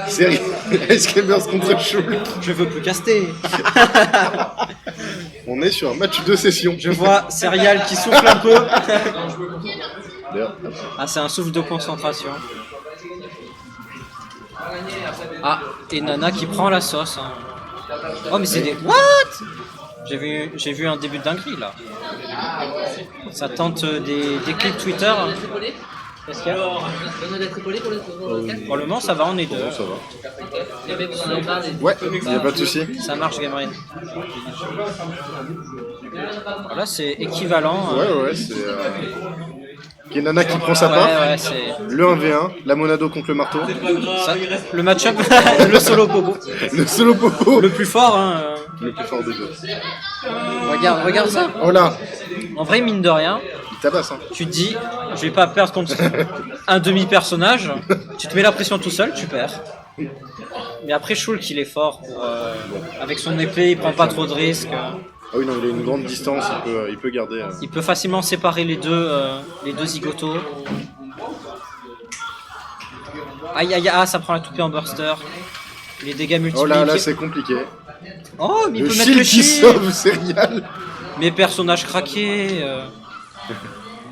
Série Ice Gamers contre Shulk. Je veux plus caster. On est sur un match de session. Je vois Serial qui souffle un peu. D'ailleurs, Ah, c'est un souffle de concentration. Ah, et Nana qui prend la sauce. Hein. Oh, mais c'est des... What? J'ai vu un début de dinguerie, là. Ça tente des clips Twitter. Qu'est-ce qu'il y a? Pour le moment, ça va, on est deux. bon, ça va. Ouais, il n'y a pas de souci. Ça marche, Gamerin. Là, c'est équivalent. Ouais, c'est... Kenana qui prend sa part. Ouais, c'est... Le 1v1, la Monado contre le marteau. Ça, le match-up, le solo popo. Le solo popo. Le plus fort, hein. Le plus fort des deux. Regarde ça. Oh là, En vrai, mine de rien, il tabasse, hein. tu te dis, je vais pas perdre contre un demi-personnage. Tu te mets la pression tout seul, tu perds. Mais après, Shulk, il est fort. Avec son épée, il prend pas trop de risques. Ah oui, non, il a une grande distance, il peut garder. Il peut facilement séparer les deux zigotos. Aïe, ça prend la toupée en burster. Les dégâts multipliés. Oh là, c'est compliqué. Oh, mais il Le peut mettre le shield qui shield. sauve Serial. Mes personnages craqués.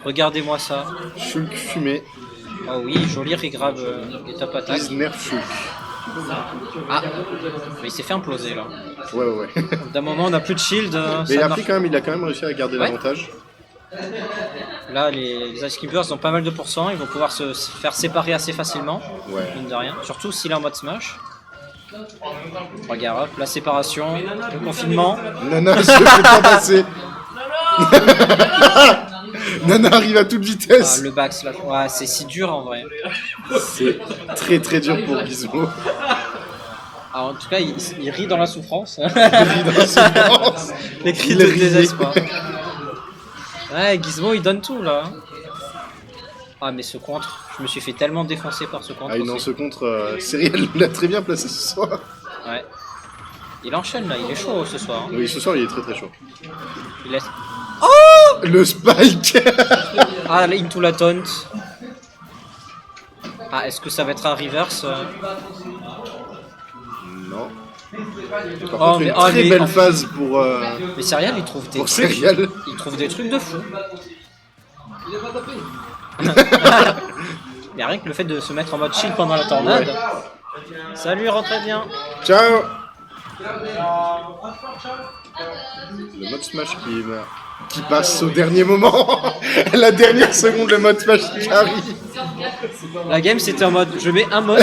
Regardez-moi ça. Shulk fumé. Oh oui, joli regrab étape attaque. Please nerf Shulk. Ah, mais il s'est fait imploser là. Ouais. D'un moment, on n'a plus de shield. Mais il a quand même réussi à garder Ouais. l'avantage. Là, les Ice Keepers ont pas mal de pourcents. Ils vont pouvoir se faire séparer assez facilement. Ouais. Mine de rien. Surtout s'il est en mode smash. Regarde, hop, la séparation, le confinement. Nana se fait tabasser. Nana arrive à toute Ah, vitesse. le back slash. Ouais, c'est si dur en vrai. C'est très dur pour Gizmo. Ah, en tout cas, il rit dans la souffrance. Il rit dans la souffrance. Les cris Il de riait. désespoir. Ouais, Gizmo il donne tout là. Ah, mais ce contre, je me suis fait tellement défoncer par ce contre. Ah non, aussi. ce contre, Serial l'a très bien placé ce soir. Ouais. Il enchaîne là, il est chaud ce soir. Hein. Oui, ce soir il est très chaud. Il laisse. Le spike. Ah, into la taunt. Ah, est-ce que ça va être un reverse Non. Par Oh, contre, mais- une oh, très mais- belle phase pour Mais Serial, il trouve des pour trucs. Serial. Il trouve des trucs de fou. Mais rien que le fait de se mettre en mode shield pendant la tornade. Salut, rentrez bien. Ciao. Le mode smash qui passe au dernier moment. La dernière seconde, le mode smash qui arrive. La game c'était en mode je mets un mode,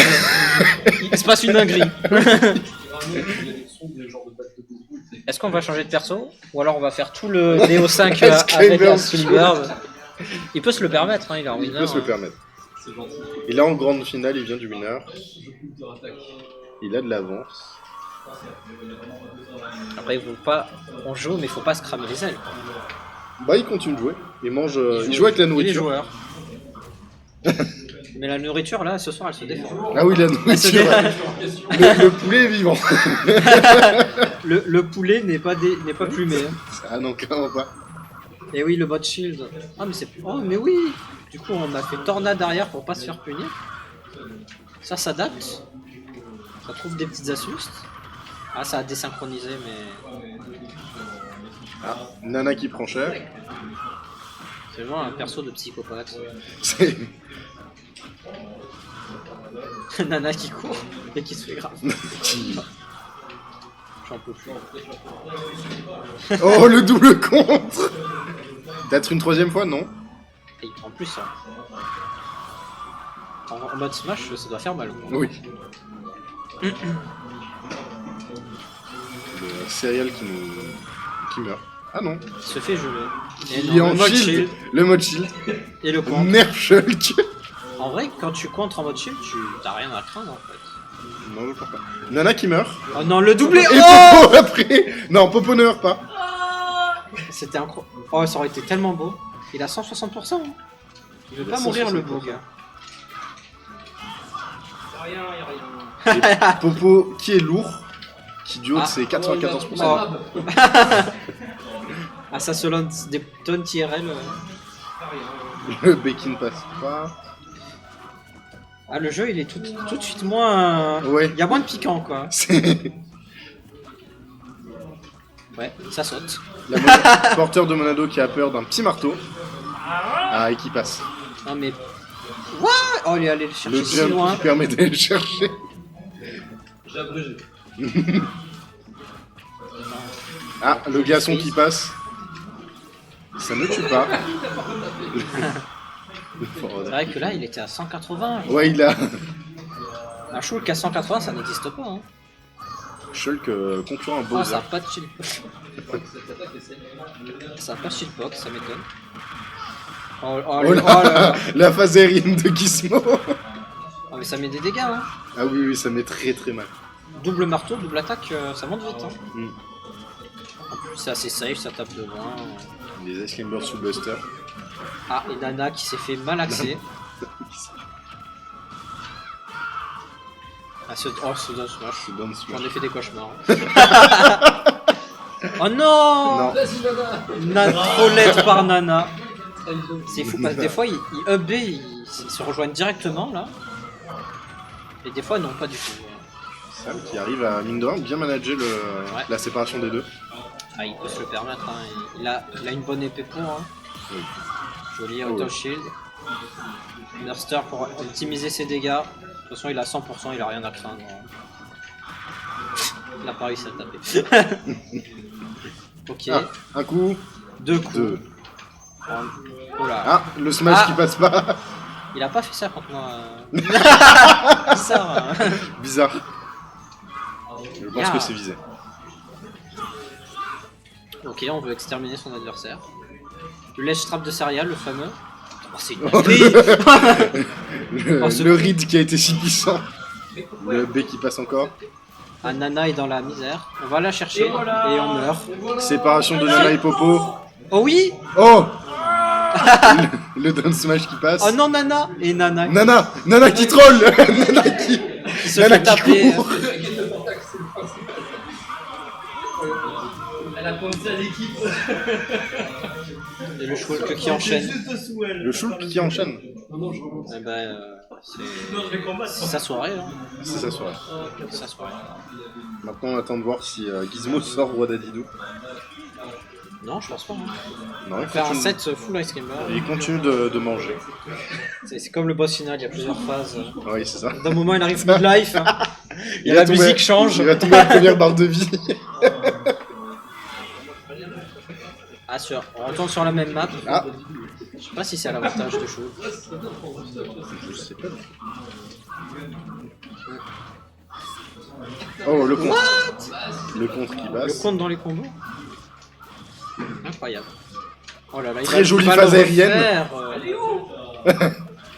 il se passe une dinguerie. Est-ce qu'on va changer de perso ou alors on va faire tout le DO5 avec Excalibur? Il peut se le permettre, hein, il est en Il winner. peut se le permettre. Et là en grande finale, il vient du winner. Il a de l'avance. Après il faut pas, on joue mais il faut pas se cramer les ailes. Quoi. Bah il continue de jouer. Il mange. Il joue avec la Il est nourriture. joueur. Mais la nourriture là, ce soir elle se défend. Ah oui, la Elle se nourriture. défend. Le poulet est vivant. Le poulet n'est pas plumé. Hein. Ah non, clairement pas. Et oui, le bot shield. Ah mais c'est... Oh mais oui. Du coup on a fait tornade arrière pour pas se faire punir. Ça s'adapte. Ça trouve des petites astuces. Ah ça a désynchronisé mais... Ah, Nana qui prend cher. C'est vraiment un perso de psychopathe. C'est. Nana qui court et qui se fait grave. J'en peux plus. Oh, le double contre. D'être une troisième fois, non. Et il prend plus ça. En mode smash ça doit faire mal. Quoi. Oui. Le Serial qui meurt. Ah non. Il se fait geler. Et Il est non, en le mode shield. Le mode shield. et le contre. Nerf Shulk. En vrai quand tu contres en mode shield tu t'as rien à craindre en fait. Non, je crois pas. Nana qui meurt. Oh non le doublé. Et Oh Popo après. Non, Popo ne meurt pas. C'était incroyable. Oh, ça aurait été tellement beau. Il a 160%. Hein. Il veut Il pas a mourir le 160%. beau gars. Et Popo qui est lourd. Qui du haut de Ah. ses 94%. Oh. Ah, ça se lance des tonnes IRL. Le Becky ne passe pas. Ah, le jeu, il est tout de suite moins... Ouais. Il y a moins de piquant, quoi. C'est Ouais, ça saute. porteur de Monado qui a peur d'un petit marteau. Ah, et qui passe. Non, mais... What? Oh, il est allé le chercher Le si jump loin. qui permet d'aller le chercher. J'ai abrégé. Ah, le glaçon qui passe. Ça ne tue pas. C'est vrai que là, il était à 180. Ouais, il a... Un Shulk à 180, ça n'existe pas. Hein. Shulk concurrent à Oh, ça Bowser. a pas de chill. Ça a pas de chillpox, ça m'étonne. Oh, Oh oh là, là. la phase aérienne de Gizmo. Ah, mais ça met des dégâts, hein. Ah oui, oui, ça met très très mal. Double marteau, double attaque, ça monte vite. Hein. Mm. En plus, c'est assez safe, ça tape de loin. Les Ice Climbers sous Buster. Ah, et Nana qui s'est fait malaxer. Ah, ce down smash. C'est down smash. J'en ai fait des cauchemars. Hein. Oh non, Non. Vas-y, Nana. Trollette par Nana. C'est fou parce que des fois ils up B, ils se rejoignent directement là. Et des fois non, pas du tout. Sam qui arrive à, mine de rien, bien manager la séparation des deux. Ah, il peut se le permettre, hein. Il a une bonne épée pour. Hein. Oui. Joli Oh, auto oui. shield. Nurster pour optimiser ses dégâts. De toute façon, il a 100%, il a rien à craindre. Il a pas réussi à taper. Ok, Ah, un coup, deux coups. deux. Oh là. Ah, le smash Ah. qui passe pas. Il a pas fait ça contre moi. Bizarre. Hein. Bizarre. Je pense Ah. que c'est visé. Ok, on veut exterminer son adversaire. Le ledge trap de céréales, le fameux. Oh, c'est une dinguerie. Oh, ce Le coup. read qui a été si puissant. Le B qui passe encore. Ah, Nana est dans la misère. On va la chercher et on meurt. Séparation de Nana et Popo. Oh oui. Oh. Le down smash qui passe. Oh non, Nana. Et Nana Nana qui troll. Nana qui qui se Nana fait qui taper. court. Elle a pensé à l'équipe. Et le Shulk qui enchaîne. Juste sous elle. Le Shulk qui enchaîne. Non, non, je remonte. Eh ben, Non, je vais combattre. c'est sa soirée. Hein. C'est sa soirée. C'est sa soirée. Maintenant on attend de voir si Gizmo sort Roi Dadidou. Non, je pense pas. Hein. Non, il Faire un continue, set full Ice Climber. il continue de manger. C'est comme le boss final, il y a plusieurs phases. Oui, c'est ça. D'un moment, il arrive mid-life. Hein. Et Il la va tomber- musique change. Il va tomber à la première barre de vie. Ah, sûr. On retourne sur la même map. Ah, Je sais pas si c'est à l'avantage de Shulk. je sais pas. Oh, le contre. Le contre qui Le passe. compte dans les combos. Incroyable. Oh là là, Très jolie phase aérienne.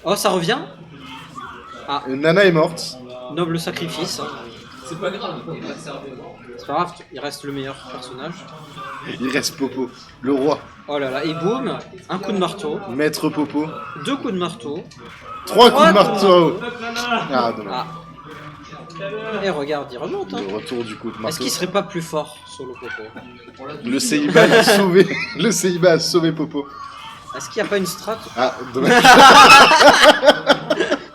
Oh, ça revient. Nana est morte. Noble sacrifice. Hein. C'est pas grave, il va servir. C'est pas grave, il reste le meilleur personnage. Il reste Popo, le roi. Oh là là, et boum, un coup de marteau, Maître Popo. 2 coups de marteau. 3 coups de Oh, marteau. Ah, dommage. Ah. Et regarde, il remonte. Hein. Le retour du coup de Est-ce marteau. qu'il serait pas plus fort, Solo Popo? Le Seiba a sauvé. Le Seiba a sauvé Popo. Est-ce qu'il n'y a pas une strat? Ah, dommage.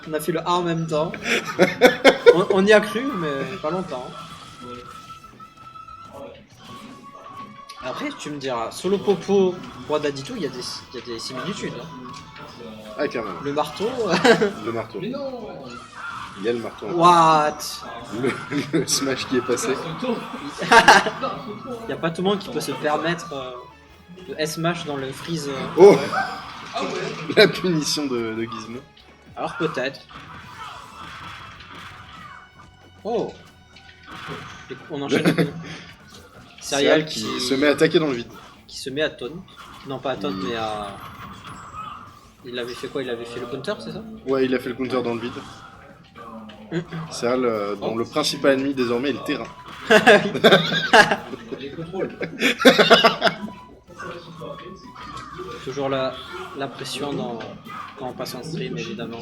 On a fait le A en même temps. On y a cru, mais pas longtemps. Après, tu me diras, Solo Popo, Roi Dadidou, il y a des similitudes. Hein. Ah, carrément. Le marteau. Le marteau. Mais non. Il y a le marteau. What? Le smash qui est passé. Il n'y a pas tout le monde qui peut se permettre de S-Mash dans le freeze. Oh, la punition de Gizmo. Alors peut-être. Oh. On enchaîne. Céréales qui se met à attaquer dans le vide. qui se met à taunt. Non, pas à taunt, mais à. Il avait fait quoi? Il avait fait le counter, c'est ça? Ouais, il a fait le counter dans le vide. Céréal, dont le principal ennemi désormais est le terrain. J'ai contrôle. Toujours la pression quand on passe en stream, évidemment.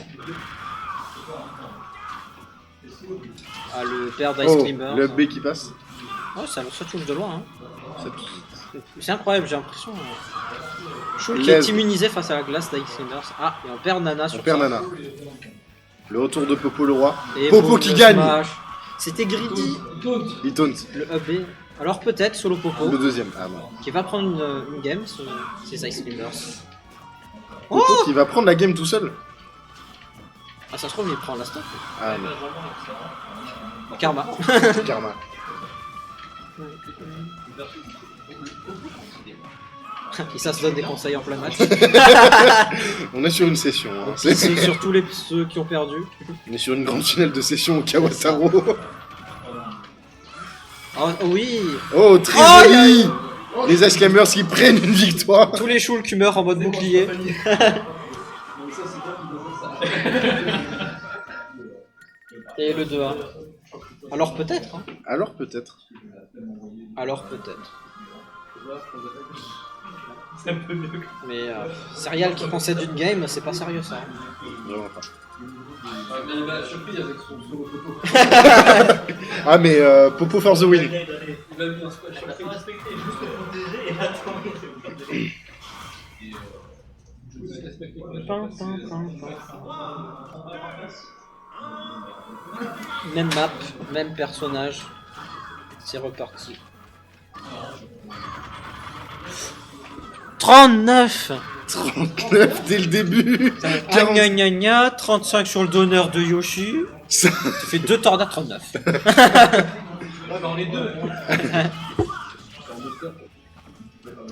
Ah, le père d'Ice Oh, Climber. le B qui passe. Oh, ça touche de loin. Hein. Ça- C'est incroyable, j'ai l'impression. Shulk Lève. est immunisé face à la glace d'Ice Climbers. Ah, et on perd Nana sur On perd ça. Nana. Le retour de Popo le roi. Et Popo boum, qui le gagne. smash. C'était Greedy. Il taunt. Le up B. Alors peut-être solo Popo. Le deuxième. Ah non. Qui va prendre une game, c'est Ice Climbers. Popo Oh qui va prendre la game tout seul. Ah, ça se trouve, il prend la stock. Ah non. Karma. Karma. Et ça se donne des conseils en plein match. On est sur une session. Hein. C'est sur tous ceux qui ont perdu. On est sur une grande finale de session au Kawataro. Oh oui. Oh, très Oh, joli. Les Ice Climbers qui prennent une victoire. Tous les Shulk qui meurent en mode bouclier. Et le 2-1. Alors peut-être. Hein. Alors peut-être. Alors peut-être. C'est un peu mieux. Mais Serial qui concède une game, c'est pas sérieux ça. Hein. Vraiment pas. Mais il m'a surpris avec son solo Popo. Ah mais Popo for the win. Il m'a mis un squash. Il m'a respecté juste pour protéger et attendre. Je respecte Pam, pam, pam, pam. Même map, même personnage. C'est reparti. 39. 39 dès le début. Ah, gna gna gna, 35 sur le donneur de Yoshi. Ça- Ça fait 2 tornades 39. Ouais, dans les deux.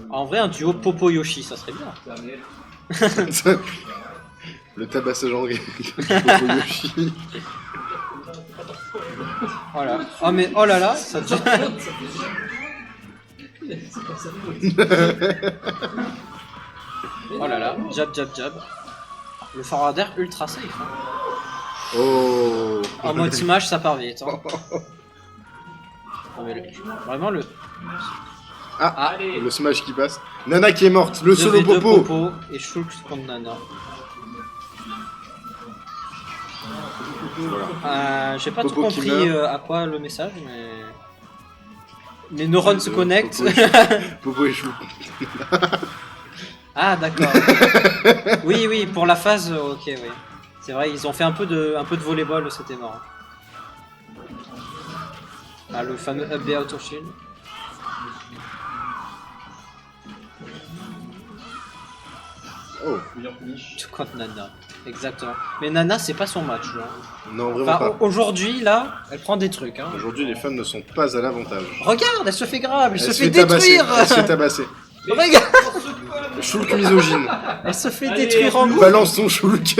En vrai, un duo Popo-Yoshi, ça serait bien. Le tabassage en Popo Yoshi. Voilà. Oh mais oh là là, ça devient... Oh là là, jab jab jab. Le forwarder ultra safe. Hein. Oh. En mode smash, ça part vite. Hein. Non, mais vraiment le... Ah, le smash qui passe. Nana qui est morte. Le solo 2v2 Popo. et Shulk contre Nana. J'ai pas Popo tout qui compris meurt. à quoi le message, mais... Les neurones se connectent. Popo échoue. Ah d'accord. Oui oui, pour la phase, ok oui. C'est vrai, ils ont fait un peu de volleyball, c'était marrant. Ah, le fameux up B auto shield. Oh. Tout contre Nana. Exactement. Mais Nana, c'est pas son match. Là. Non, vraiment Enfin, pas. aujourd'hui, là, elle prend des trucs. Hein. Aujourd'hui, les femmes ne sont pas à l'avantage. Regarde, elle se fait grave, elle se fait tabasser. détruire. Elle se fait tabasser. Regarde, Shulk misogyne. elle se fait Allez, détruire en bout. Balance ton Shulk.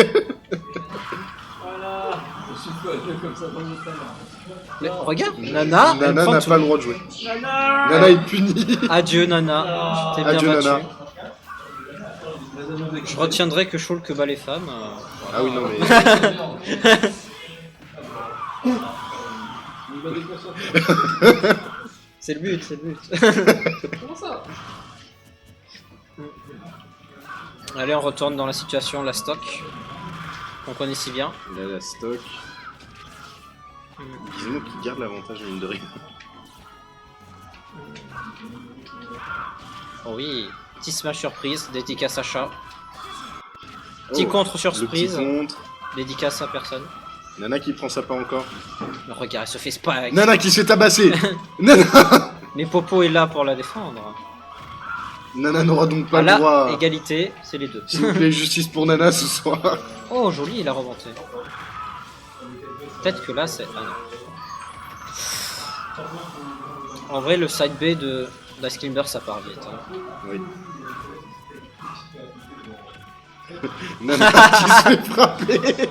Voilà. Je suis quoi, je fais comme ça dans le talent. Mais regarde, Nana, elle Nana prend n'a tout. pas le droit de jouer. Nana. Nana est punie. Adieu Nana, t'es bien Adieu, battu. Nana. Je retiendrai que Shulk bat les femmes. Ah oui, non, mais. C'est le but, c'est le but. Comment ça? Allez, on retourne dans la situation, la stock. On connaît si bien. Là, la stock. Gizmo qui garde l'avantage, mine de rien. Oh oui, petit smash surprise, dédicace à chat. Petit Oh, contre Le surprise, petit contre. dédicace à personne. Nana qui prend ça pas encore. Mais regarde, elle se fait spike. Nana qui se fait tabasser. Nana. Mais Popo est là pour la défendre. Nana n'aura donc pas Ah le là, droit. égalité, c'est les deux. S'il vous plaît, justice pour Nana ce soir. Oh, joli, il a remonté. Peut-être que là, c'est... Ah non. En vrai, le side B de d'Ice Climber, ça part vite. Hein. Oui. Nana qui se fait frapper.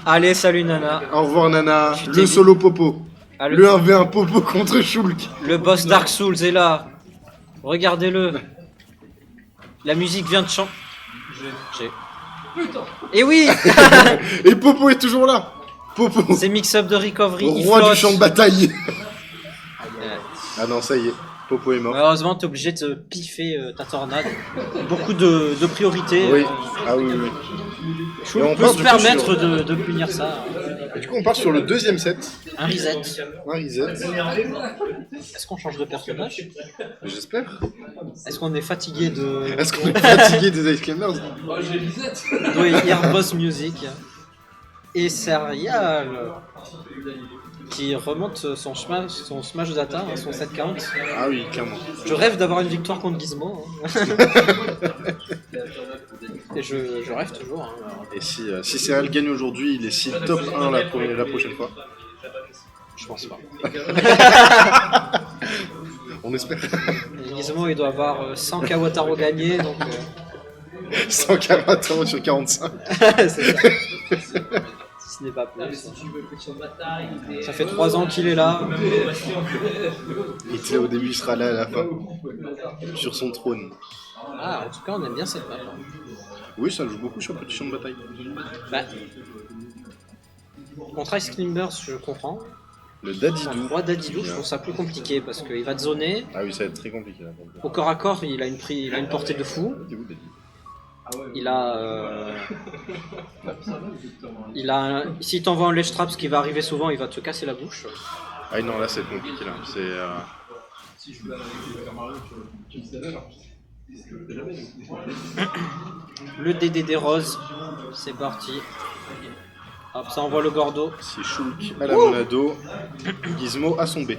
Allez, salut Nana. Au revoir Nana. Je Le t'ai solo Popo. Ah, Le 1v1 Popo contre Shulk. Le boss Dark Souls est là. Regardez-le. La musique vient de chanter. J'ai. Et oui. Et Popo est toujours là. Popo. C'est mix-up de recovery. il Roi du flotte. champ de bataille. Ouais. Ah non, ça y est. Popo est mort. Malheureusement, t'es obligé de piffer ta tornade. Beaucoup de priorités. Oui. Ah oui, oui. Shulk Et on peut part se du permettre coup sur- de punir ça. Et du coup, on part sur le deuxième set. Un reset. Un reset. Est-ce qu'on change de personnage? J'espère. Est-ce qu'on est fatigué de... Est-ce qu'on est fatigué des Ice Climbers? Oh, j'ai Lisette. Oui, Air Boss Music. Et Serial qui remonte son smash data, hein, son set count. Ah oui, clairement. Je rêve d'avoir une victoire contre Gizmo. Hein. Et je rêve toujours. Hein. Et si Serial gagne aujourd'hui, il est si top 1 la prochaine fois. Je pense pas. On espère. Et Gizmo il doit avoir 100 Kawataro gagnés donc. 100 Kawataro sur 45. C'est ça. Si ce n'est pas plus. Ça fait 3 ans qu'il est là. Il était là au début, il sera là à la fin. Sur son trône. Ah, en tout cas, on aime bien cette map. Hein. Oui, ça joue beaucoup sur Petit Champ de Bataille. Bah. Contre Ice Climbers, je comprends. Le Dadidou. Contre 3 Dadidou, je trouve ça plus compliqué parce qu'il va te zoner. Ah oui, ça va être très compliqué là. Au corps à corps, il a une portée de fou. Il a si t'envoies un ledge trap, ce qui va arriver souvent, il va te casser la bouche. Ah non, là c'est compliqué là. C'est. Le DDD rose, c'est parti. Hop, ça envoie le Gordo. C'est Shulk à la Monado. Gizmo à son B.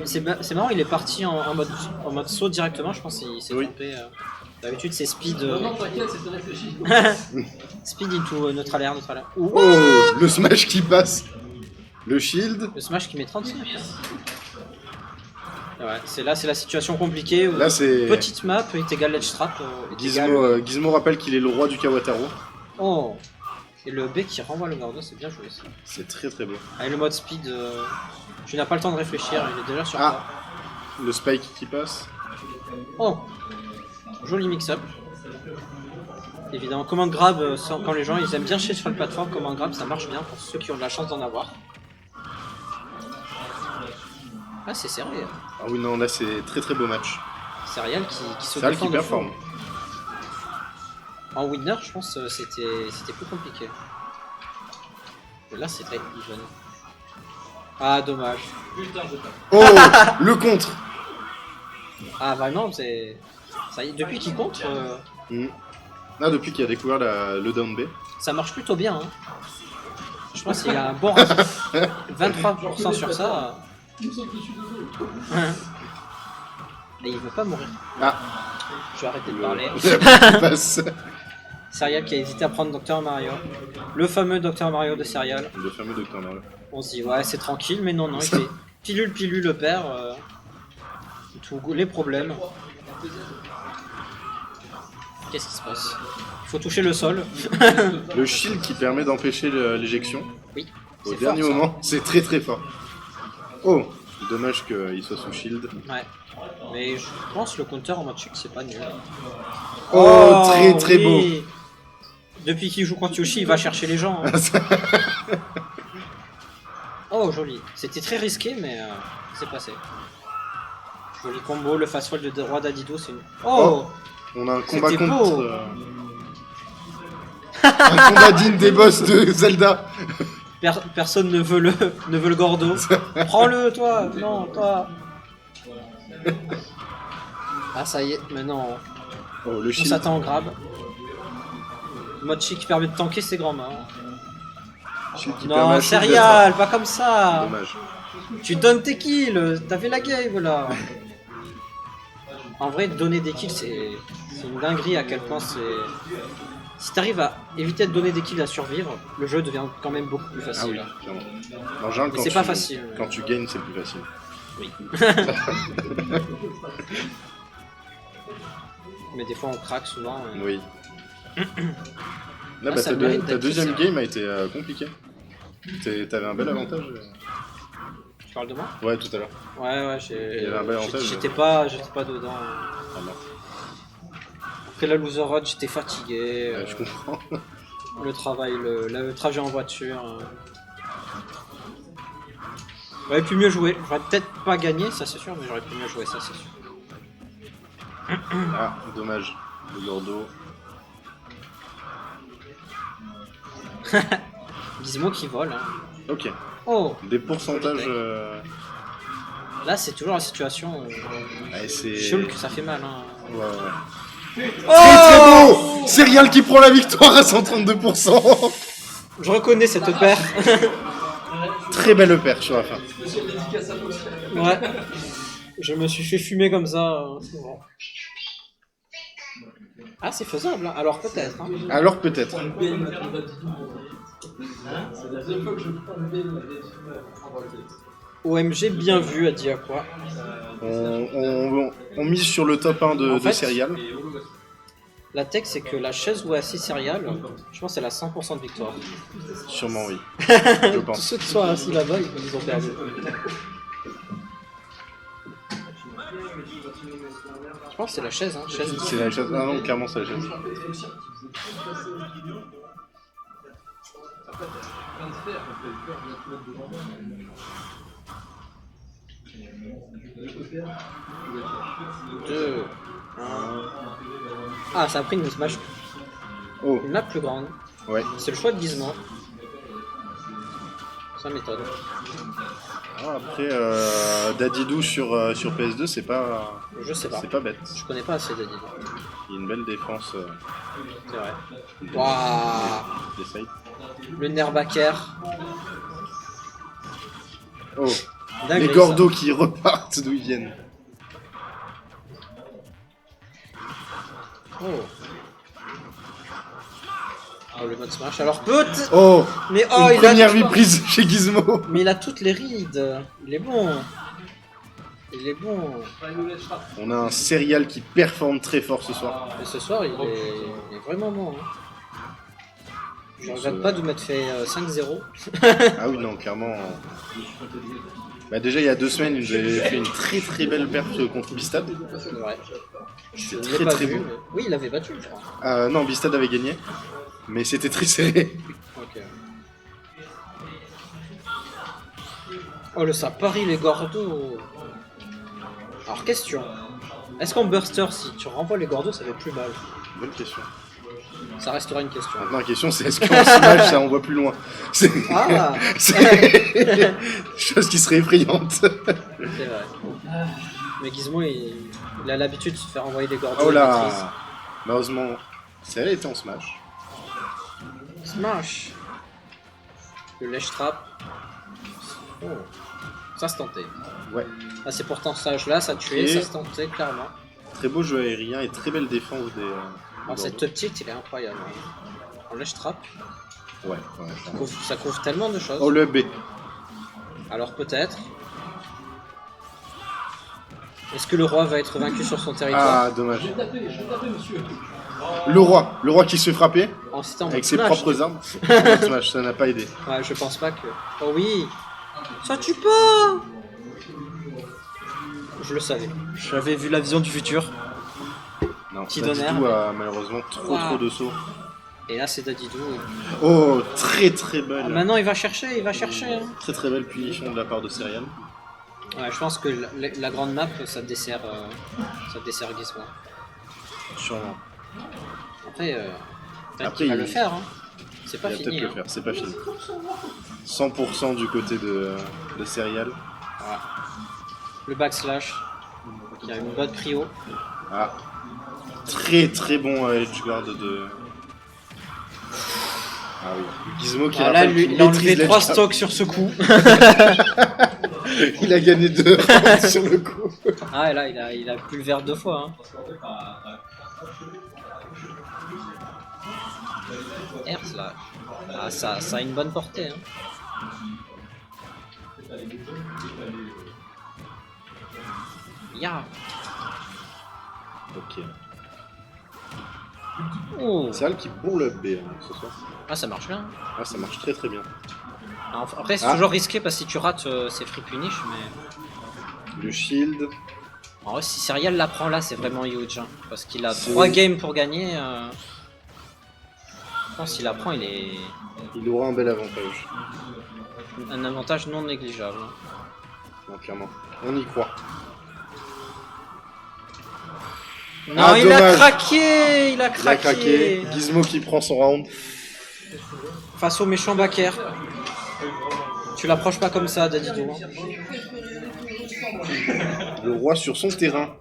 C'est marrant, il est parti en mode saut directement, je pense qu'il s'est trompé. D'habitude c'est speed. Non, t'inquiète, c'est réfléchi. Speed into neutral air. Oh, le smash qui passe. Le shield. Le smash qui met 35. Ouais, c'est la situation compliquée. Là c'est. Petite map, est égal ledge trap. Gizmo rappelle qu'il est le roi du Kawataro. Oh. Et le B qui renvoie le Gordo, c'est bien joué ça. C'est très très beau. Avec le mode speed, tu n'as pas le temps de réfléchir, il est déjà sur toi. Le spike qui passe. Oh. Joli mix-up. Évidemment, command grab, quand les gens ils aiment bien chier sur le plateforme, command grab ça marche bien pour ceux qui ont de la chance d'en avoir. Ah, c'est sérieux. Ah oui, non, là c'est très très beau match. Serial qui se Serial défend qui de performe. fou. En winner, je pense c'était plus compliqué. Mais là, c'est très even. Ah, dommage. Putain, je tape. Oh, le contre. Ah, vraiment, c'est. Ça y est, depuis qu'il compte, Là, depuis qu'il a découvert le down B. ça marche plutôt bien. Hein. Je pense qu'il a un bon ratio. 23% sur ça. Et il veut pas mourir. Ah. Je vais arrêter de parler. Qui passe. Serial qui a hésité à prendre Dr Mario. Le fameux Dr Mario de Serial. Le fameux Dr Mario. On se dit, ouais, c'est tranquille, mais non, il fait pilule le père. Tous les problèmes. Qu'est-ce qui se passe? Il faut toucher le sol. Le shield qui permet d'empêcher l'éjection. Oui. Au C'est dernier fort, ça. moment, c'est très très fort. Oh, dommage qu'il soit sous shield. Ouais. Mais je pense le compteur en mode chic, c'est pas nul. Oh, très très beau. Depuis qu'il joue contre Yoshi, il va chercher les gens. Hein. Oh, joli. C'était très risqué, mais c'est passé. Joli combo, le fast fall de Roi Dadidou, c'est une... Oh, On a un combat c'était contre... beau. un combat digne des boss de Zelda. Personne ne veut le Gordo. Prends-le, toi. Non, toi. Ah, ça y est, maintenant... Oh, le On shield. s'attend au grab. Mochi qui permet de tanker ses grands mains. Shield qui permet Non, à Shield Serial, pas comme ça. d'être- Dommage. Tu donnes tes kills, t'avais la game là. En vrai, donner des kills, c'est une dinguerie à quel point c'est... Si t'arrives à éviter de donner des kills à survivre, le jeu devient quand même beaucoup plus Ah facile. oui, clairement. En général, Mais quand c'est tu- pas facile. Quand tu gagnes, c'est plus facile. Oui. Mais des fois on craque souvent. Oui. Là, Ah, bah, ça ta, mérite ta d'être deuxième poussé, game a été compliquée. T'avais un bel avantage. Tu parles de moi? Ouais, tout à l'heure. Ouais, Il y avait un bel avantage. j'étais pas dedans. Ah, non. Après la loser road, j'étais fatigué. Ouais, je comprends. Le travail, le trajet en voiture. J'aurais pu mieux jouer. J'aurais peut-être pas gagné, ça c'est sûr, mais j'aurais pu mieux jouer, ça c'est sûr. Ah, dommage. Le Gordo. Gizmo qui vole. Hein. Ok. Oh, Des pourcentages. là c'est toujours la situation où Ouais, c'est. Shulk, ça fait mal. Hein. Ouais, ouais. Oh Très très beau. Serial qui prend la victoire à 132%. Je reconnais cette paire. Très belle paire sur la fin. Ouais. Je me suis fait fumer comme ça. C'est bon. Ah, c'est faisable, hein. Alors peut-être. Hein. Alors peut-être. OMG, bien vu, a dit à quoi. On mise sur le top 1 En de fait, Serial. La tech, c'est que la chaise où est assis Serial, je pense qu'elle a 100% de victoire. Sûrement oui. Je Tous pense. ceux qui sont assis là-bas, ils ont perdu. Je pense que c'est la chaise, hein. Chaise. C'est la chaise. Ah non, clairement c'est la chaise. Deux. Ah, ça a pris une Smash. Oh, Une map plus grande. ouais. C'est le choix de Gizmo. Ça m'étonne. Ah, après, Dadidou sur PS2, c'est pas Je sais pas. bête. Je connais pas assez Daddy. Il y a une belle défense C'est vrai. Waouh. des sides. Le Nerbaker. Oh, Dinguerie, les Gordos qui repartent d'où ils viennent. ça. Oh. Oh, le mode Smash. Alors peut-être. Oh, Mais oh, une il première a. vie prise chez Gizmo. Mais il a toutes les rides. Il est bon. Il est bon. On a un Serial qui performe très fort ce soir. Et ce soir, il est vraiment bon. Hein. Je regrette pas de m'être fait 5-0. Ah oui, non, clairement. Bah déjà, il y a 2 semaines, j'ai fait une très belle perf contre Bistad. C'est vrai. Je C'était l'ai très pas très vu, beau. mais- Oui, il avait battu, je crois. Non, Bistad avait gagné. Mais c'était très serré. Ok. Oh, le Sapari, les Gordos. Alors, question. Est-ce qu'en Burster, si tu renvoies les Gordos, ça fait plus mal? Bonne question. Ça restera une question. Maintenant, la question, c'est est-ce qu'en Smash, ça envoie plus loin? C'est Ah. c'est chose qui serait effrayante. C'est vrai. Mais Gizmo, il a l'habitude de se faire envoyer des Gordos. Oh il maîtrise. là. Malheureusement, elle était en Smash. Smash. Le lèche trap. Oh. Ça se tentait. Ouais. Ah, c'est pourtant ça, là, ça tuait, Et- ça se tentait, clairement. Très beau jeu aérien et très belle défense des. Alors, cette petite, il est incroyable. Hein. En lèche trap, Ouais. ça couvre tellement de choses. Oh le B. Alors, peut-être. Est-ce que le roi va être vaincu sur son territoire? Ah, dommage. Le roi qui se fait frapper En citant avec ses Smash. propres armes. Non, Smash, ça n'a pas aidé. Ouais, je pense pas que. Oh oui. Ça tue pas. Je le savais. J'avais vu la vision du futur. Non, Petit Dadidou donner. a malheureusement trop de sauts. Et là, c'est Dadidou. Oh, très Ah, belle. maintenant, il va chercher, Hein. Très belle punition de la part de Serial. Ouais, je pense que la grande map, ça dessert Gizmo. Sûrement. Après, peut-être Après, qu'il va il- le faire. Hein. C'est pas Il va fini. peut-être le Hein. faire, c'est pas fini. 100% du côté de Serial. Le backslash, qui a une bonne prio. Ah, très bon edgeguard de. Ah oui, Gizmo qui Ah, là, rappelle lui, qu'il il a maîtrise enlevé 3 l'edgeguard. stocks sur ce coup. Il a gagné 2 sur le coup. Ah, et là, il a plus le vert 2 fois. Hein. Air slash. Ah, ça a une bonne portée. Hein. Ya. Ok. Oh. Serial qui bourre le B ce soir. Ah, ça marche bien. Ah, ça marche très bien. Alors, après, c'est Ah. toujours risqué parce que si tu rates, c'est free punish. Mais Le shield. en vrai, si Serial la prend là, c'est vraiment huge. Hein, parce qu'il a C'est- 3 games pour gagner. Je pense qu'il la prend, il est Il aura un bel avantage. un avantage non négligeable. Hein. Non, clairement. On y croit. Non, Ah, il a dommage. craqué. Il a craqué. Gizmo qui prend son round. Face au méchant backer. Tu l'approches pas comme ça, Dadidou. Hein. Le roi sur son terrain.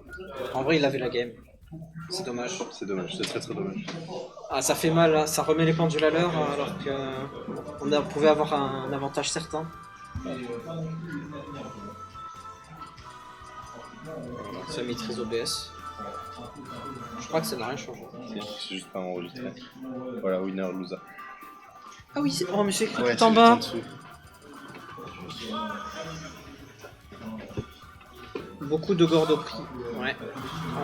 En vrai, il avait la game. C'est dommage. C'est dommage, c'est très dommage. Ah, ça fait mal, hein. Ça remet les pendules à l'heure alors que on pouvait avoir un avantage certain. Ça maîtrise OBS. Je crois que ça n'a rien changé. C'est juste pas enregistré. Voilà, winner, loser. Ah oui, c'est... Oh, mais c'est écrit Ouais, tout en c'est bas. juste en dessous. Beaucoup de Gordo prix. Ouais.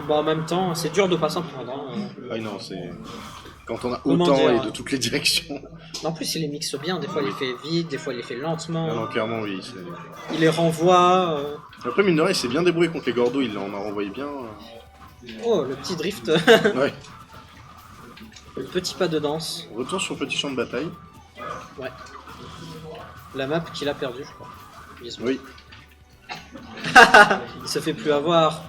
Bon, en même temps, c'est dur de pas s'en prendre. Hein. Ah non, c'est... Quand on a Comment autant dire, et de toutes les directions... Mais en plus, il les mixe bien. Des fois, il les fait vite, des fois, il les fait lentement. Non, clairement, oui. c'est- Il les renvoie. Après, mine de rien, il s'est bien débrouillé contre les Gordo, il en a renvoyé bien. Oh, le petit drift. Ouais. Le petit pas de danse. Retour sur le petit champ de bataille. Ouais. La map qu'il a perdue, je crois. Gizmo. Oui. Il se fait plus avoir.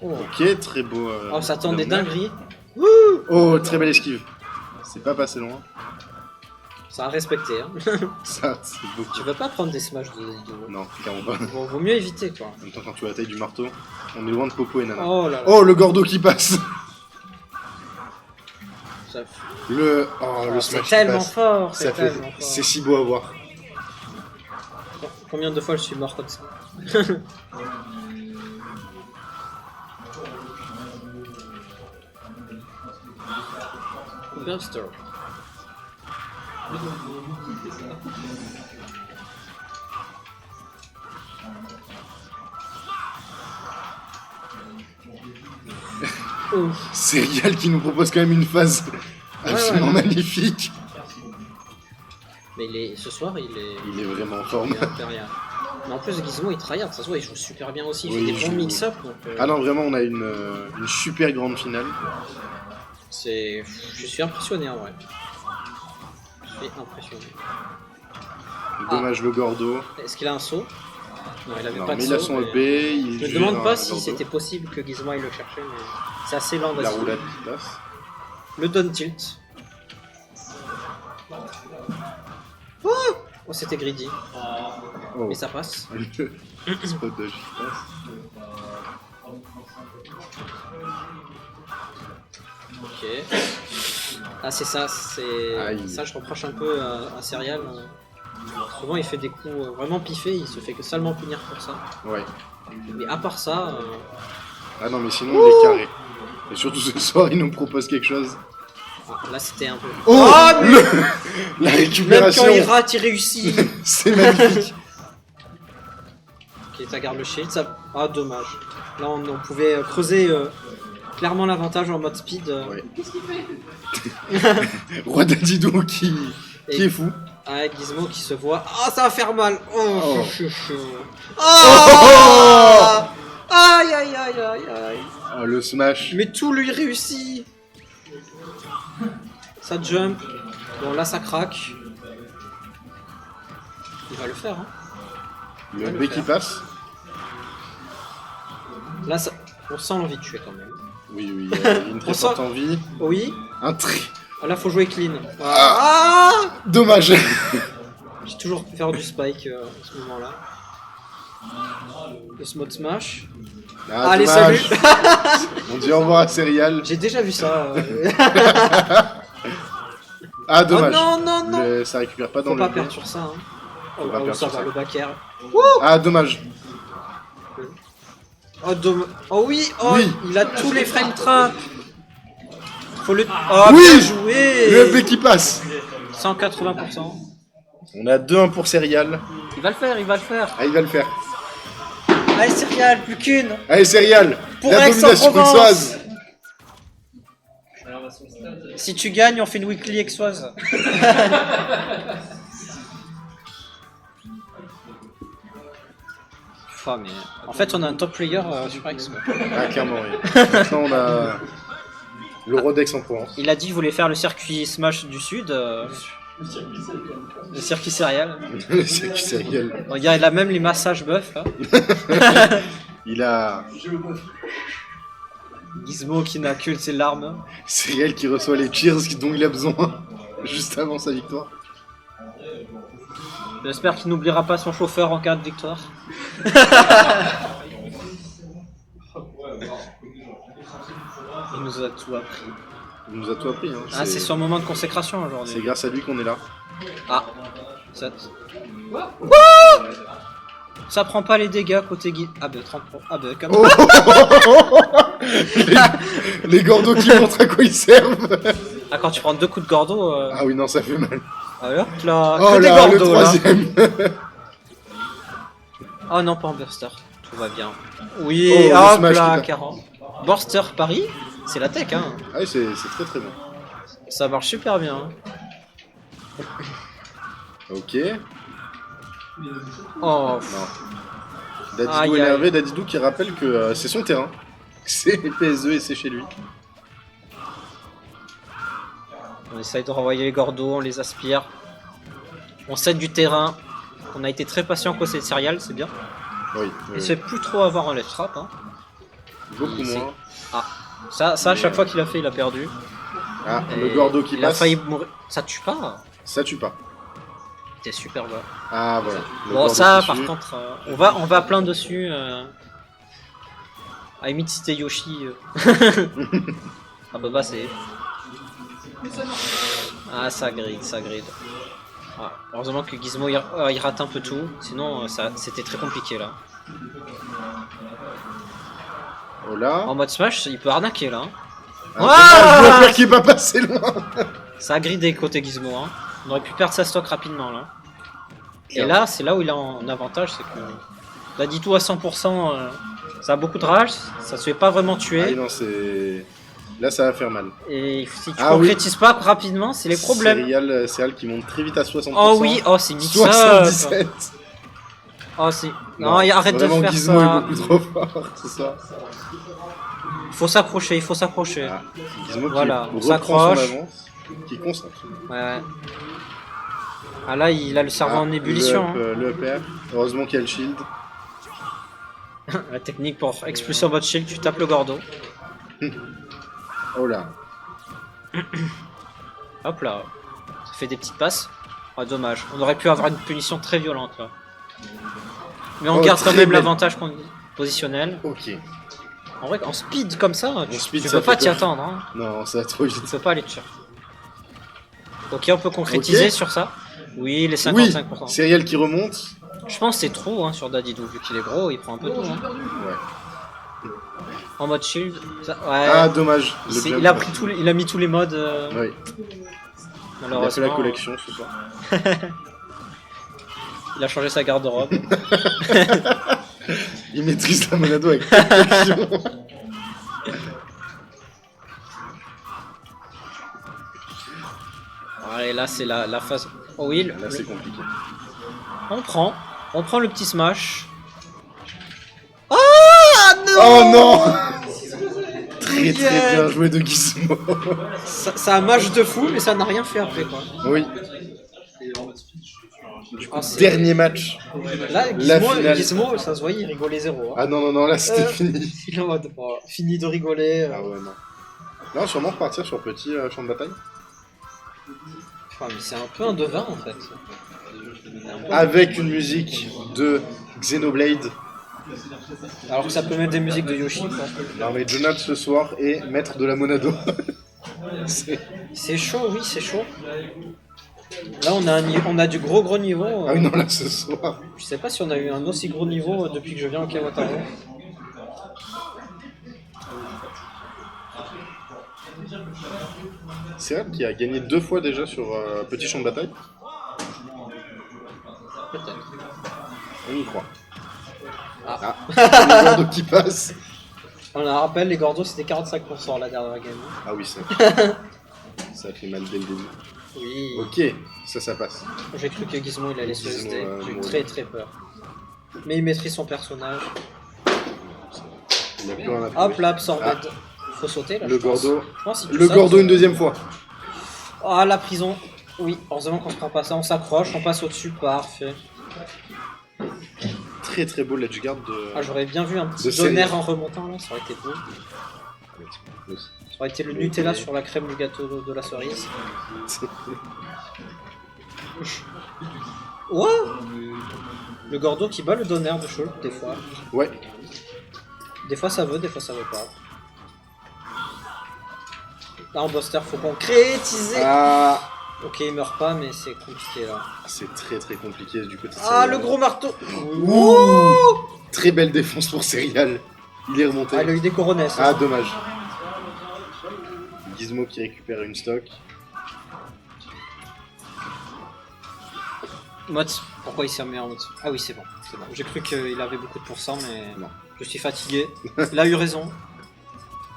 Oh, Ok, très beau... oh ça tend des dommage. dingueries. Oh, très belle esquive. C'est pas passé loin. Ça a respecté. Hein. Ça, c'est beau. Tu veux pas prendre des smash de Zidane. Non, clairement pas. Bon, vaut mieux éviter quoi. En même temps, quand tu as la taille du marteau, on est loin de Popo et Nana. Oh là là. Oh, le Gordo qui passe. Ça- Le c'est smash qui tellement passe. fort. Ça C'est fait... tellement fort. C'est si beau à voir. Combien de fois je suis mort comme ça? Buster. Ouf. C'est Rial qui nous propose quand même une phase absolument ouais. magnifique. Mais ce soir, il est... Il est vraiment en forme. il est impérial. Mais en plus, Gizmo, il tryhard, ça se voit, il joue super bien aussi, il Oui, fait il des bons joue- mix-up. Donc, Ah non, vraiment, on a une super grande finale. c'est... Je suis impressionné en vrai. Je suis impressionné. Dommage le Gordo. Est-ce qu'il a un saut? Non, il avait Non, pas de mais saut. il a son mais- EP. Il Je me gère demande un pas si Gordo. c'était possible que Gizmo aille le chercher, mais c'est assez lent La d'assis. roulade qui passe. Le down tilt. Oh, c'était greedy, Oh. mais ça passe. Le spot dodge qui passe. Ok. Ah, c'est ça, c'est... Aïe. Ça, je reproche un peu à Serial. Souvent, il fait des coups vraiment piffés, il se fait que salement punir pour ça. Ouais. Mais à part ça... Ah non, mais sinon, il est carré. Et surtout ce soir, il nous propose quelque chose. Là, c'était un peu... Oh, mais- La Même récupération. quand il rate, il réussit. C'est magnifique. Ok, t'as garde le shield, ça... Ah, dommage. Là, on pouvait creuser clairement l'avantage en mode speed. Ouais. Roi Dadidou qui est fou. Ah, Gizmo qui se voit... Ah, ça va faire mal. Oh, Oh. Ah Aïe, aïe, aïe, aïe, aïe. Oh, le smash. Mais tout lui réussit. Ça jump. Bon, là, ça craque. Il va le faire, hein. Le B qui passe. Là, ça... on sent l'envie de tuer quand même. Oui, oui, il y a une très On forte sent- envie. Oui. Un très... Ah, là, faut jouer clean. Ah, Dommage. j'ai toujours pu faire du spike à ce moment-là. Le smot smash. Ah, Allez, dommage. salut. On dit au revoir à Serial. J'ai déjà vu ça. Ah, Oh dommage. non, non, non. Ça récupère pas dans Faut le pas B. perdre sur ça. Hein. Faut Oh, pas oh, perdre ça sur va, ça. le back air. Ah, dommage. Oh, oh oui, oh, Oui. il a tous les frame traps. Faut le... Oh, Oui. bien joué. Le B qui passe. 180%. On a 2-1 pour Serial. Il va le faire, il va le faire. Ah, il va le faire. Allez, Serial, plus qu'une. Allez, Serial. Pour La domination Aix-en-Provence. aixoise. Alors, on va son stade. Si tu gagnes, on fait une weekly exoise. Mais... En fait, on a un top player sur X. Quoi. Ah, clairement, oui. Maintenant, on a le roi d'Aix-en-Provence. Il a dit qu'il voulait faire le circuit Smash du Sud. Le circuit céréal. Le circuit Serial. Regarde, il a même les massages buff. Hein. Il a Gizmo qui n'a que ses larmes. Serial qui reçoit les cheers dont il a besoin juste avant sa victoire. J'espère qu'il n'oubliera pas son chauffeur en cas de victoire. tout appris. Il nous a tout appris. Hein. Ah, c'est son moment de consécration aujourd'hui. C'est grâce à lui qu'on est là. Ah, ça... Ça prend pas les dégâts côté Guy. Ah bah 30 pro. Ah bah comme Oh les gordos qui montrent à quoi ils servent. Ah, quand tu prends 2 coups de gordo. Ah oui, non, ça fait mal. Alors là, Oh que des là, le gordos là. troisième. Oh non, pas en burster. Tout va bien. Oui, Oh, le hop smash là, qui 40. Burster Paris, c'est la tech hein. Ah oui, c'est très très bon. Ça marche super bien. Hein. Ok. Oh, Non. Dadidou Aïe, aïe. énervé, Dadidou qui rappelle que c'est son terrain. C'est PSE et c'est chez lui. on essaye de renvoyer les gordos, on les aspire. On cède du terrain. On a été très patient côté céréales, c'est bien. Oui. Il oui. se fait plus trop avoir en left trap. Hein. Beaucoup il moins. Ça à chaque fois qu'il a fait, il a perdu. Ah, le Et gordo qui il a passe. failli mourir. Ça tue pas. Ça tue pas. T'es super bas. Ah voilà. Le Bon, gordo ça, qui par tue. contre, on va plein dessus. À limite, si c'était Yoshi. Ah bah c'est. Ah, ça gride, ça gride. Ah, heureusement que Gizmo il rate un peu tout, sinon c'était très compliqué là. Oh là. En mode smash, il peut arnaquer là. Hein. Ah, dommage, le père qui est pas passé loin. Ça a gridé côté Gizmo. Hein. On aurait pu perdre sa stock rapidement là. Et Merde. là, c'est là où il est en avantage, c'est que là, dit tout à 100%, ça a beaucoup de rage, ça se fait pas vraiment Ah tuer. oui, non, c'est. Là, ça va faire mal. Et si tu Ah oui. concrétises pas rapidement, c'est les problèmes. Céréales qui monte très vite à 60%. Oh oui, oh c'est mix up. 77. Oh c'est. Non, arrête de vraiment, faire Gizmo ça. est beaucoup trop fort, c'est ça. Il faut s'accrocher, il faut s'accrocher. Ah, Gizmo Voilà, qui on reprend son s'accroche. avance, qui concentre. Ouais. Ah là, il a le cerveau en ébullition. Le up air. Heureusement qu'il y a le shield. Hein. La technique pour expulser en mode shield, tu tapes le gordo. Oh là. Hop là. Ça fait des petites passes. Oh dommage. On aurait pu avoir une punition très violente là. Mais on Oh, garde quand très même belle. l'avantage positionnel. Ok. En vrai, en speed comme ça, speed, tu ça peux pas fait t'y peur. attendre. Hein. Non, ça va trop vite. Tu peux pas aller te chercher. Ok, on peut concrétiser Ok. sur ça. Oui, les 55%. Oui, Céréales qui remonte. Je pense que c'est trop hein, sur Dadidou, vu qu'il est gros, il prend un peu tout. Hein. Ouais. En mode shield. Ouais. Ah, dommage. Le jump. Il a mis tous les modes. Oui. Il a fait Malheureusement. la collection ce soir. Il a changé sa garde-robe. Il maîtrise la Monado avec perfection. Allez, là c'est la phase. Oh oui, Là, c'est compliqué. on prend le petit smash. Oh non, Oh non. Très très bien joué de Gizmo. ça a match de fou, mais ça n'a rien fait après quoi. Oui. Ah, c'est- Dernier match. Là, La finale. Gizmo, ça se voyait, il rigolait zéro. Hein. Ah non, non, non, là c'était fini. Il est en mode, oh, fini de rigoler. Ah ouais, non. Non, sûrement repartir sur petit champ de bataille. Enfin, mais c'est un peu un devin en fait. Avec une musique de Xenoblade. Alors que ça peut mettre des musiques de Yoshi quoi. Non mais Jonathan ce soir est maître de la Monado. C'est- C'est chaud, oui, c'est chaud. Là, on a du gros niveau. Ah oui, non, là ce soir. Je sais pas si on a eu un aussi gros niveau depuis que je viens au Kawataro. C'est elle qui a gagné 2 fois déjà sur petit champ de bataille. Peut-être. On y croit. Ah. Le gordo qui passe. On a un rappel, les Gordos c'était 45% la dernière game. Ah oui, ça. Ça fait mal dès le début. Oui. Ok, ça passe. J'ai cru que Gizmo il allait se Gizmo, rester. J'ai eu moi, très oui. très peur. Mais il maîtrise son personnage. Il n'y a plus rien à prouver. Hop là, absorbed. Faut sauter là. Le je pense. gordo. Je pense que si tu Le sautes, gordo une deuxième fois. Ah la prison. Oui, heureusement qu'on se prend pas ça, on s'accroche, on passe au-dessus, parfait. Très très beau ledge guard de. Ah j'aurais bien vu un De petit série. donner en remontant là, ça aurait été beau. Ça aurait été le Nutella sur la crème du gâteau de la cerise. Wow. Le Gordo qui bat le donner de Shulk des fois. Ouais. Des fois ça veut, des fois ça veut pas. Là en Buster, faut concrétiser. Ah, Ok, il meurt pas, mais c'est compliqué là. c'est très très compliqué du côté de Ah, Serial. le gros marteau. Ouh. Très belle défense pour Serial. Il est remonté. Ah, il a eu des coronets. Ah, dommage. Gizmo qui récupère une stock. Mode, pourquoi il s'est remis en mode? Ah oui, c'est bon. J'ai cru qu'il avait beaucoup de pourcents, mais Non. je suis fatigué. Il a eu raison.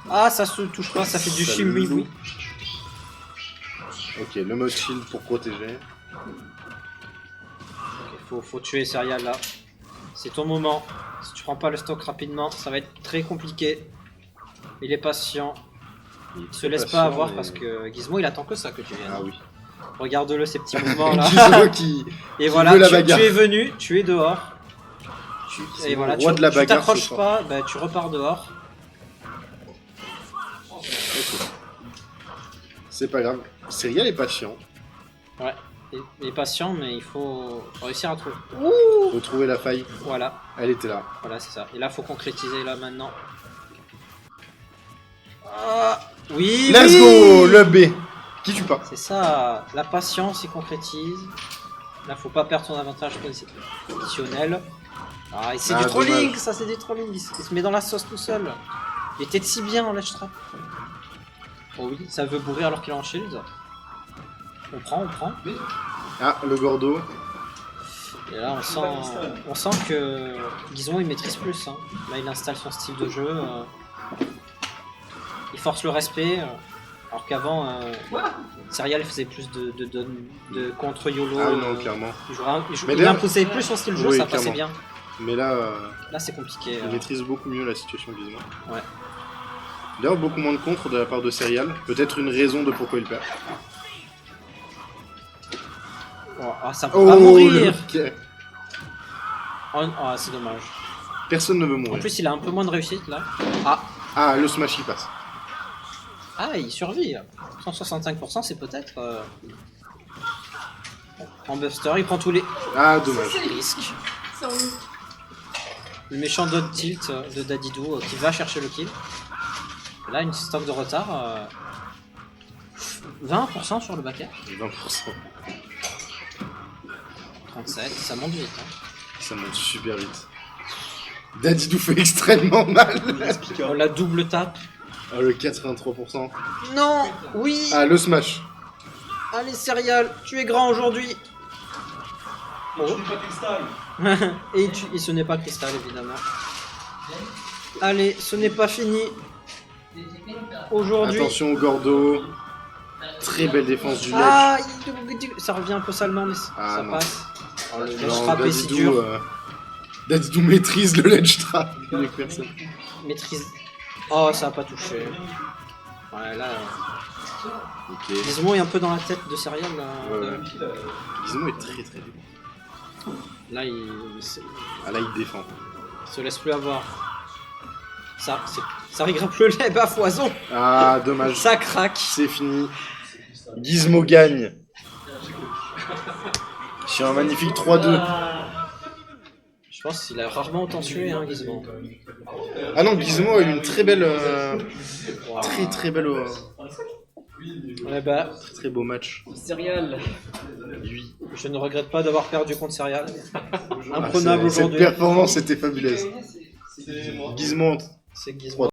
Ah, ça se touche pas, ça fait du Ça chimie. loue. Ok, le mode shield pour protéger. Faut tuer Serial là. C'est ton moment. Si tu prends pas le stock rapidement, ça va être très compliqué. Il est patient. Il Se laisse pas avoir parce que Gizmo il attend que ça que tu viennes. Ah oui. Regarde-le ces petits mouvements là. Gizmo qui... Et qui voilà, veut la tu bagarre. es venu, tu es dehors. C'est Et le voilà, roi tu de la bagarre ce t'accroches soir. pas, bah, tu repars dehors. Ok. C'est pas grave. Serial est patient. Ouais. Il est patient, mais il faut réussir à trouver. Faut trouver la faille. Voilà, Elle était là. voilà, c'est ça. Et là, faut concrétiser là maintenant. Ah, oui, Let's oui. go, le B. Qui tue pas. C'est ça, la patience, il concrétise. Là, faut pas perdre son avantage positionnel. Ah, et c'est Ah, du trolling, dommage. ça c'est du trolling. Il se met dans la sauce tout seul. Il était si bien en ledge trap. Oh oui, ça veut bourrer alors qu'il est en shield. On prend. Ah, le Gordo. Et là, on sent que Gizmo il maîtrise plus. Hein. Là, il installe son style de jeu. Il force le respect. Alors qu'avant, Serial faisait plus de contre YOLO. Ah non, clairement. Mais Il d'ailleurs- imposait plus son style de jeu, Oui, ça passait clairement. bien. Mais là, Là, c'est compliqué. il maîtrise beaucoup mieux la situation Gizmo. Ouais. D'ailleurs, beaucoup moins de contre de la part de Serial. Peut-être une raison de pourquoi il perd. Oh, ah, ça peut pas le mourir. hockey. Oh, ah, c'est dommage. Personne ne veut En mourir. plus, il a un peu moins de réussite là. Ah, le smash qui passe. Ah, il survit. 165%, c'est peut-être. En Buster, il prend tous les Ah, dommage. risques. Le méchant dot tilt de Dadidou qui va chercher le kill. Là, une stock de retard. 20% sur le backer. 20%. 37, ça monte vite. Hein. Ça monte super vite. Dadidou fait extrêmement mal. On la double tape. Ah, le 83%. Non, oui. Ah, le smash. Allez, Serial, tu es grand aujourd'hui. Je suis pas cristal. Et ce n'est pas Crystal, évidemment. Allez, ce n'est pas fini. Aujourd'hui. Attention au Gordo. Très belle défense du ledge. Ah, ça revient un peu salement, mais Ah, ça non. passe. Oh, le ledge Non, trap est si Dadidou, dur. Dadidou maîtrise le ledge trap. Avec personne. Maîtrise. Oh, ça a pas touché. Ouais, là. Ok. Gizmo est un peu dans la tête de Serial. Là, Ouais. Gizmo est très très dur. là Ah là, il défend. il se laisse plus avoir. Ça rigrippe le lait à foison. Ah, dommage. Ça craque. C'est fini. Gizmo gagne. Sur un magnifique 3-2. Je pense qu'il a rarement autant tué, hein, Gizmo. Ah non, Gizmo a eu une très belle. Wow. Très belle. Ouais, bah, Très beau match. Serial. Oui. je ne regrette pas d'avoir perdu contre Serial. Ah, Imprenable cette aujourd'hui. performance était fabuleuse. Gizmo C'est Gizmo.